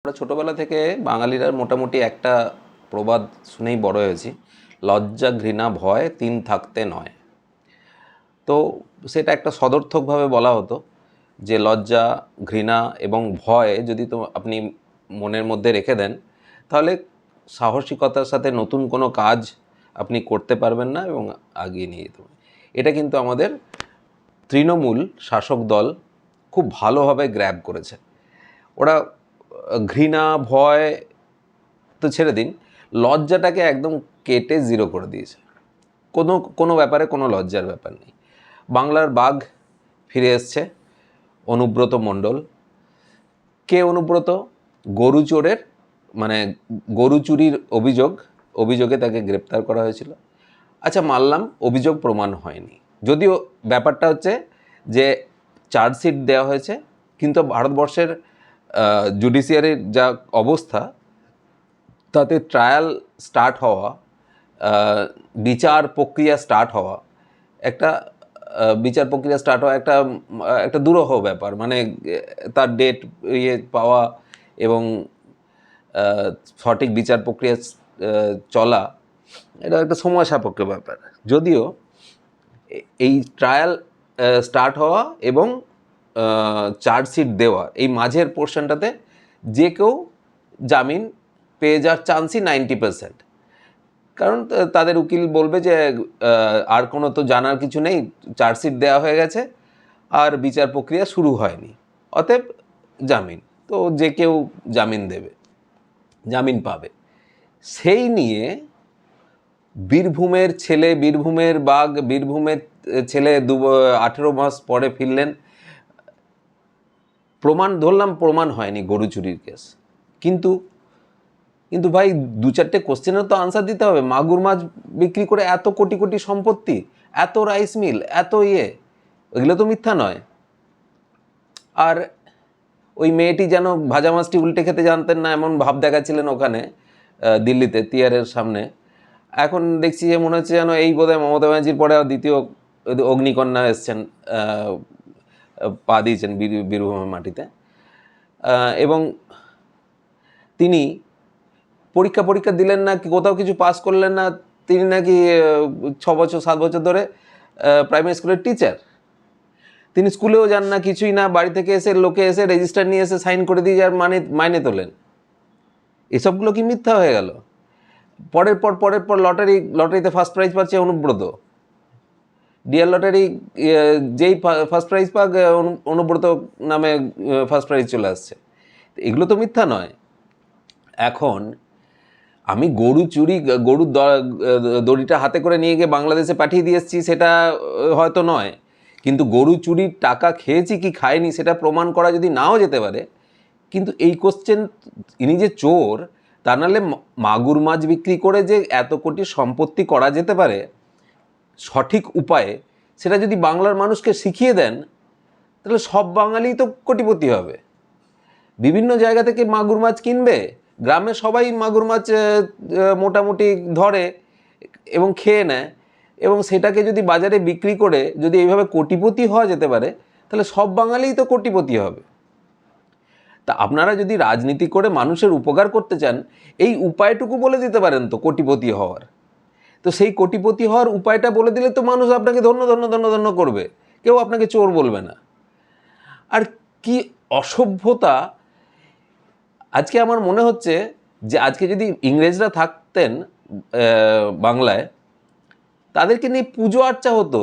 আমরা ছোটোবেলা থেকে বাঙালিরা মোটামুটি একটা প্রবাদ শুনেই বড় হয়েছি, লজ্জা ঘৃণা ভয় তিন থাকতে নয়। তো সেটা একটা সদর্থকভাবে বলা হতো যে লজ্জা ঘৃণা এবং ভয় যদি তো আপনি মনের মধ্যে রেখে দেন, তাহলে সাহসিকতার সাথে নতুন কোনো কাজ আপনি করতে পারবেন না এবং এগিয়ে নিয়ে যেতে পারবেন। এটা কিন্তু আমাদের তৃণমূল শাসক দল খুব ভালোভাবে গ্র্যাব করেছে। ওরা ঘৃণা ভয় তো ছেড়ে দিন, লজ্জাটাকে একদম কেটে জিরো করে দিয়েছে। কোনো ব্যাপারে কোনো লজ্জার ব্যাপার নেই। বাংলার বাঘ ফিরে এসছে, অনুব্রত মণ্ডল। কে অনুব্রত? গরু চোরের মানে গরু চুরির অভিযোগে তাকে গ্রেপ্তার করা হয়েছিল। আচ্ছা, মানলাম অভিযোগ প্রমাণ হয়নি, যদিও ব্যাপারটা হচ্ছে যে চার্জশিট দেওয়া হয়েছে, কিন্তু ভারতবর্ষের জুডিশিয়ারির যা অবস্থা, তাতে ট্রায়াল স্টার্ট হওয়া, বিচার প্রক্রিয়া স্টার্ট হওয়া একটা দুরূহ ব্যাপার। মানে তার ডেট পাওয়া এবং সঠিক বিচার প্রক্রিয়া চলা, এটা একটা সময় সাপেক্ষ ব্যাপার। যদিও এই ট্রায়াল স্টার্ট হওয়া এবং চার্জশিট দেওয়া, এই মাঝের পোর্শনটাতে যে কেউ জামিন পেয়ে যাওয়ার চান্সই 90%। কারণ তাদের উকিল বলবে যে আর কোনো তো জানার কিছু নেই, চার্জশিট দেওয়া হয়ে গেছে আর বিচার প্রক্রিয়া শুরু হয়নি, অতএব জামিন। তো যে কেউ জামিন পাবে। সেই নিয়ে বীরভূমের ছেলে 18 মাস পরে ফিরলেন। প্রমাণ হয়নি গরু চুরির কেস, কিন্তু ভাই 2-4টে কোশ্চেনের তো আনসার দিতে হবে। মাগুর মাছ বিক্রি করে এত কোটি কোটি সম্পত্তি, এত রাইস মিল, এত ওইগুলো তো মিথ্যা নয়। আর ওই মেয়েটি যেন ভাজা মাছটি উল্টে খেতে জানতেন না, এমন ভাব দেখাচ্ছিলেন ওখানে দিল্লিতে তিয়ারের সামনে। এখন দেখছি যে মনে হচ্ছে যেন এই বোধহয় মমতা ব্যানার্জির পরে দ্বিতীয় অগ্নিকন্যা এসছেন, পা দিয়েছেন বীরভূমের মাটিতে। এবং তিনি পরীক্ষা দিলেন না, কোথাও কিছু পাস করলেন না। তিনি নাকি 7 বছর ধরে প্রাইমারি স্কুলের টিচার। তিনি স্কুলেও যান না, কিছুই না, বাড়ি থেকে লোকে এসে রেজিস্টার নিয়ে এসে সাইন করে দিয়ে যার মাইনে তোলেন। এসবগুলো কি মিথ্যা হয়ে গেল? পরের পর লটারিতে ফার্স্ট প্রাইজ পাচ্ছে অনুব্রত। ডিয়ার লটারি যেই ফার্স্ট প্রাইজ পাক, অনুব্রত নামে ফার্স্ট প্রাইজ চলে আসছে। এগুলো তো মিথ্যা নয়। এখন আমি গরুর দড়িটা হাতে করে নিয়ে গিয়ে বাংলাদেশে পাঠিয়ে দিয়ে এসেছি, সেটা হয়তো নয়, কিন্তু গরু চুরির টাকা খেয়েছি কি খায়নি সেটা প্রমাণ করা যদি নাও যেতে পারে, কিন্তু এই কোশ্চেন, ইনি যে চোর, তা নাহলে মাগুর মাছ বিক্রি করে যে এত কোটি সম্পত্তি করা যেতে পারে সঠিক উপায়ে, সেটা যদি বাংলার মানুষকে শিখিয়ে দেন, তাহলে সব বাঙালি তো কোটিপতি হবে। বিভিন্ন জায়গা থেকে মাগুর মাছ কিনবে, গ্রামে সবাই মাগুর মাছ মোটামুটি ধরে এবং খেয়ে নেয়, এবং সেটাকে যদি বাজারে বিক্রি করে যদি এইভাবে কোটিপতি হওয়া যেতে পারে, তাহলে সব বাঙালিই তো কোটিপতি হবে। তা আপনারা যদি রাজনীতি করে মানুষের উপকার করতে চান, এই উপায়টুকু বলে দিতে পারেন তো কোটিপতি হওয়ার। তো সেই কোটিপতি হওয়ার উপায়টা বলে দিলে তো মানুষ আপনাকে ধন্য ধন্য ধন্য ধন্য করবে, কেউ আপনাকে চোর বলবে না। আর কি অসভ্যতা! আজকে আমার মনে হচ্ছে যে আজকে যদি ইংরেজরা থাকতেন বাংলায়, তাদেরকে নিয়ে পুজো আর্চা হতো।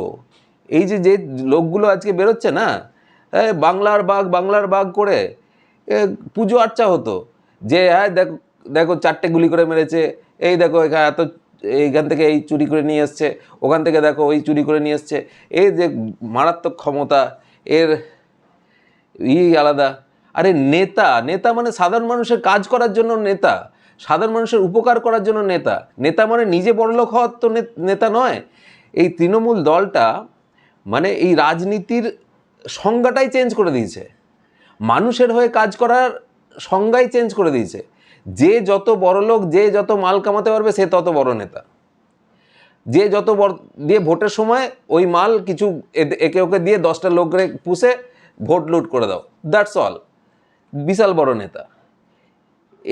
এই যে লোকগুলো আজকে বেরোচ্ছে না, বাংলার বাঘ করে পুজো আর্চা হতো, যে হ্যাঁ দেখো 4টে গুলি করে মেরেছে, এই দেখো এইখান থেকে এই চুরি করে নিয়ে এসছে, ওখান থেকে দেখো ওই চুরি করে নিয়ে এসছে, এই যে মারাত্মক ক্ষমতা এর আলাদা। আরে নেতা মানে সাধারণ মানুষের কাজ করার জন্য নেতা, সাধারণ মানুষের উপকার করার জন্য নেতা মানে নিজে বড়লোক হওয়ার তো নেতা নয়। এই তৃণমূল দলটা মানে এই রাজনীতির সংজ্ঞাটাই চেঞ্জ করে দিয়েছে, মানুষের হয়ে কাজ করার সংজ্ঞাই চেঞ্জ করে দিয়েছে। যে যত বড়লোক, যে যত মাল কামাতে পারবে, সে তত বড় নেতা। যে যত দিয়ে ভোটের সময় ওই মাল কিছু একে ওকে দিয়ে 10টা লোকরে পুষে ভোট লুট করে দাও, দ্যাটস অল, বিশাল বড় নেতা।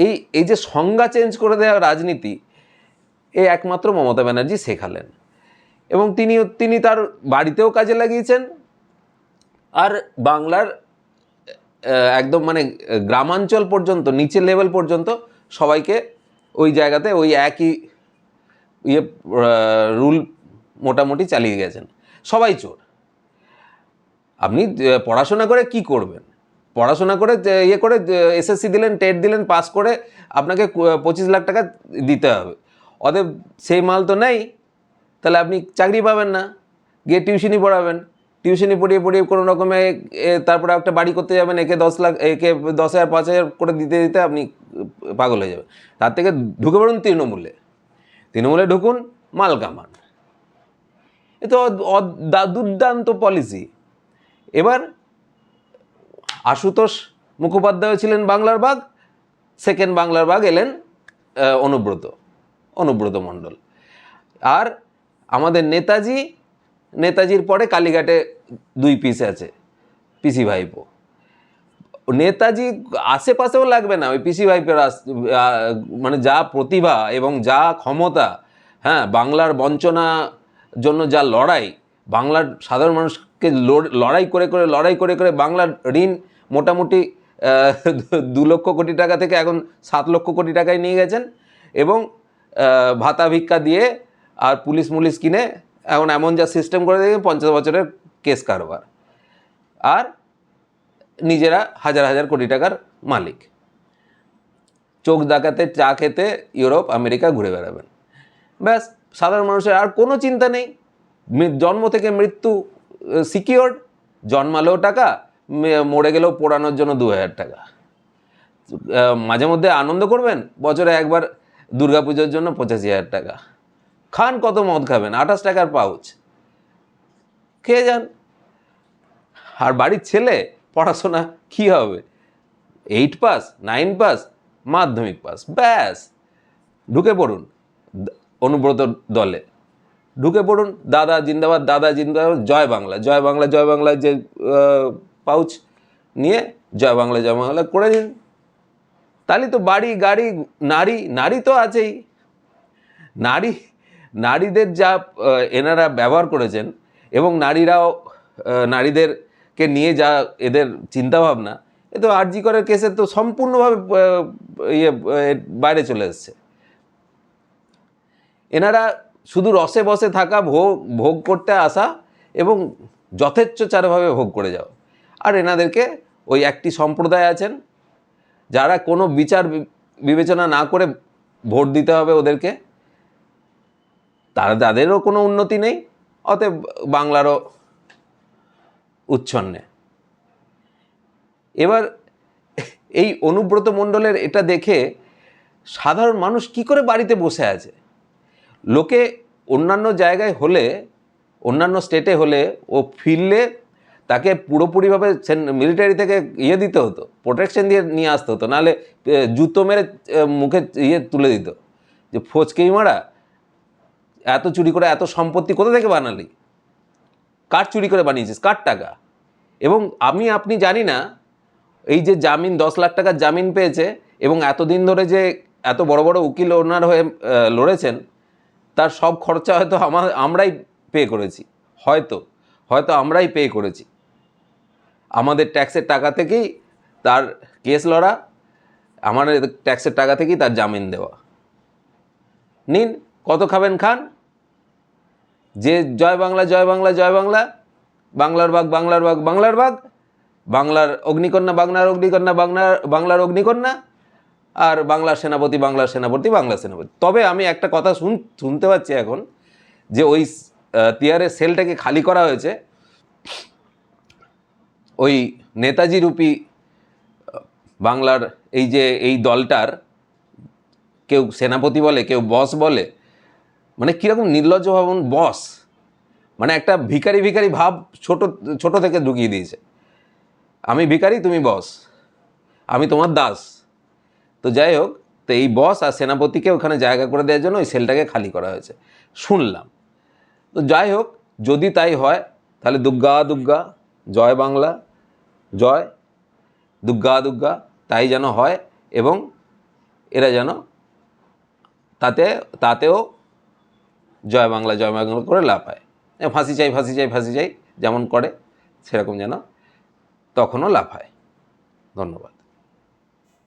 এই যে সংজ্ঞা চেঞ্জ করে দেওয়া রাজনীতি, এই একমাত্র মমতা ব্যানার্জি শেখালেন। এবং তিনি তার বাড়িতেও কাজে লাগিয়েছেন, আর বাংলার একদম মানে গ্রামাঞ্চল পর্যন্ত, নিচের লেভেল পর্যন্ত সবাইকে ওই জায়গাতে ওই একই রুল মোটামুটি চালিয়ে গেছেন। সবাই চোর। আপনি পড়াশোনা করে কি করবেন? পড়াশোনা করে করে এসএসসি দিলেন, টেট দিলেন, পাস করে আপনাকে 25 লাখ টাকা দিতে হবে। অতএব সেই মাল তো নেই, তাহলে আপনি চাকরি পাবেন না। গিয়ে টিউশনি পড়াবেন, টিউশনি পড়িয়ে কোনো রকমে তারপরে একটা বাড়ি করতে যাবেন, একে 10 লাখ, একে 10,000 5,000 করে দিতে দিতে আপনি পাগল হয়ে যাবেন। তার থেকে ঢুকে পড়ুন তৃণমূলে ঢুকুন, মাল কামান। এ তো দুর্দান্ত পলিসি। এবার আশুতোষ মুখোপাধ্যায় ছিলেন বাংলার বাঘ, সেকেন্ড বাংলার বাঘ এলেন অনুব্রত মণ্ডল। আর আমাদের নেতাজির পরে কালীঘাটে 2 পিস আছে, পিসি ভাইপো। নেতাজি আশেপাশেও লাগবে না ওই পিসি ভাইপোর, মানে যা প্রতিভা এবং যা ক্ষমতা, হ্যাঁ, বাংলার বঞ্চনা জন্য যা লড়াই, বাংলার সাধারণ মানুষকে লড়াই করে বাংলার ঋণ মোটামুটি 2 লক্ষ কোটি টাকা থেকে এখন 7 লক্ষ কোটি টাকায় নিয়ে গেছেন। এবং ভাতা ভিক্ষা দিয়ে আর পুলিশ কিনে এখন এমন যা সিস্টেম করে দিয়ে 50 বছরের কেস কারবার, আর নিজেরা হাজার কোটি টাকার মালিক। চোখ ডাকাতে চা খেতে ইউরোপ আমেরিকা ঘুরে বেড়াবেন, ব্যাস। সাধারণ মানুষের আর কোনো চিন্তা নেই। জন্ম থেকে মৃত্যু সিকিওর্ড, জন্মালেও টাকা, মরে গেলেও পোড়ানোর জন্য 2,000 টাকা। মাঝে মধ্যে আনন্দ করবেন, বছরে একবার দুর্গাপুজোর জন্য 85,000 টাকা। খান কত মদ খাবেন, 28 টাকার পাউচ খেয়ে যান। আর বাড়ির ছেলে পড়াশোনা কী হবে? 8 পাস, 9 পাস, মাধ্যমিক পাস, ব্যাস। ঢুকে পড়ুন অনুব্রত দলে, ঢুকে পড়ুন। দাদা জিন্দাবাদ, জয় বাংলা যে পাউচ নিয়ে জয় বাংলা করে দিন। তাহলে তো বাড়ি গাড়ি, নারী তো আছেই। নারীদের যা এনারা ব্যবহার করেছেন, এবং নারীদেরকে নিয়ে যা এদের চিন্তাভাবনা, এ তো আরজি করের কেসে তো সম্পূর্ণভাবে বাইরে চলে এসছে। এনারা শুধু রসে বসে থাকা, ভোগ করতে আসা এবং যথেচ্ছাচারভাবে ভোগ করে যাও। আর এনাদেরকে ওই একটি সম্প্রদায় আছেন যারা কোনো বিচার বিবেচনা না করে ভোট দিতে হবে ওদেরকে, তাদেরও কোনো উন্নতি নেই, অতএব বাংলারও উচ্ছন্নে। এবার এই অনুব্রত মণ্ডলের এটা দেখে সাধারণ মানুষ কি করে বাড়িতে বসে আছে? লোকে অন্যান্য জায়গায় হলে, অন্যান্য স্টেটে হলে, ও ফিরলে তাকে পুরোপুরিভাবে মিলিটারি থেকে দিতে হতো, প্রোটেকশন দিয়ে নিয়ে আসতে হতো, নাহলে জুতো মেরে মুখে তুলে দিত যে ফচকেই মারা, এত চুরি করে এত সম্পত্তি কোথা থেকে বানালি, কার চুরি করে বানিয়েছিস, কার টাকা? এবং আপনি জানি না, এই যে জামিন 10 লাখ টাকার জামিন পেয়েছে, এবং এতদিন ধরে যে এত বড় বড় উকিল ওনার হয়ে লড়েছেন, তার সব খরচা হয়তো আমরাই পে করেছি, হয়তো আমরাই পে করেছি। আমাদের ট্যাক্সের টাকা থেকেই তার কেস লড়া, আমাদের ট্যাক্সের টাকা থেকেই তার জামিন দেওয়া। নিন, কত খাবেন খান। যে জয় বাংলা, বাংলার বাঘ, বাংলার অগ্নিকন্যা, বাংলার অগ্নিকন্যা, আর বাংলার সেনাপতি। তবে আমি একটা কথা শুনতে পাচ্ছি এখন, যে ওই তিয়ারের সেলটাকে খালি করা হয়েছে ওই নেতাজি রূপী বাংলার এই দলটার, কেউ সেনাপতি বলে, কেউ বস বলে, মানে কীরকম নির্লজ্জ ভাবুন। বস মানে একটা ভিখারি ভাব ছোট থেকে ঢুকিয়ে দিয়েছে। আমি ভিখারি, তুমি বস, আমি তোমার দাস। তো যাই হোক, তো এই বস আর সেনাপতিকে ওখানে জায়গা করে দেওয়ার জন্য ওই সেলটাকে খালি করা হয়েছে শুনলাম। তো যাই হোক, যদি তাই হয় তাহলে দুগ্গা জয় বাংলা, জয় দুগ্গা তাই যেন হয়। এবং এরা যেন তাতেও জয় বাংলা করে লাফায়, ফাঁসি চাই ফাঁসি চাই ফাঁসি চাই যেমন করে সেরকম যেন তখনও লাফায়। ধন্যবাদ।